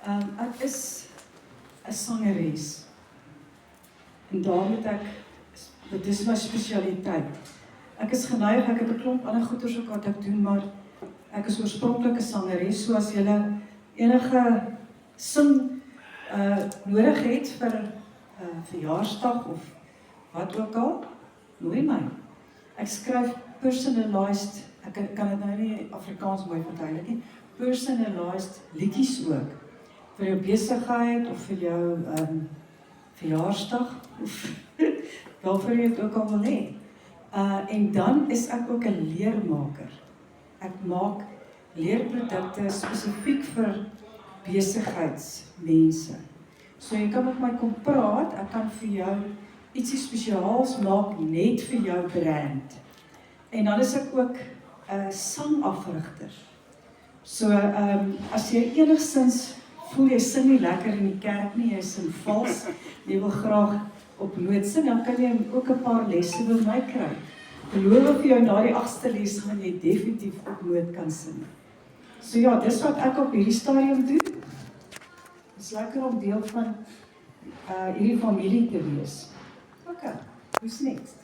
Ek is 'n sangeres. En daarom het dit is my spesialiteit. Ek is geneig, ek het 'n klomp ander goeders ook wat ek doen, maar ek is oorspronklik 'n sangeres, so as julle enige sing nodig het vir 'n verjaarsdag of wat ook al, nooi my. Ek skryf personalized, ek kan dit nou nie Afrikaans mooi verduidelik nie, personalized liedjies ook, vir jou besigheid of vir jou verjaarsdag of waarvoor jy dit ook al wil hê. En dan is ek ook 'n leermaker. Ek maak leerprodukte spesifiek vir besigheidsmense. So jy kan met my kom praat, ek kan vir jou ietsie spesiaals maak net vir jou brand. En dan is ek ook 'n sangafrigter. So as jy enigstens voel jy sing nie lekker in die kerk nie, jy sing vals, jy wil graag op noot sing, dan kan jy ook 'n paar lesse by my kry. Beloof vir jou na die 8ste les gaan jy definitief op noot kan sing. So ja, dis wat ek op hierdie stadium doen. Het is lekker om deel van hierdie familie te wees. Okay, who's next?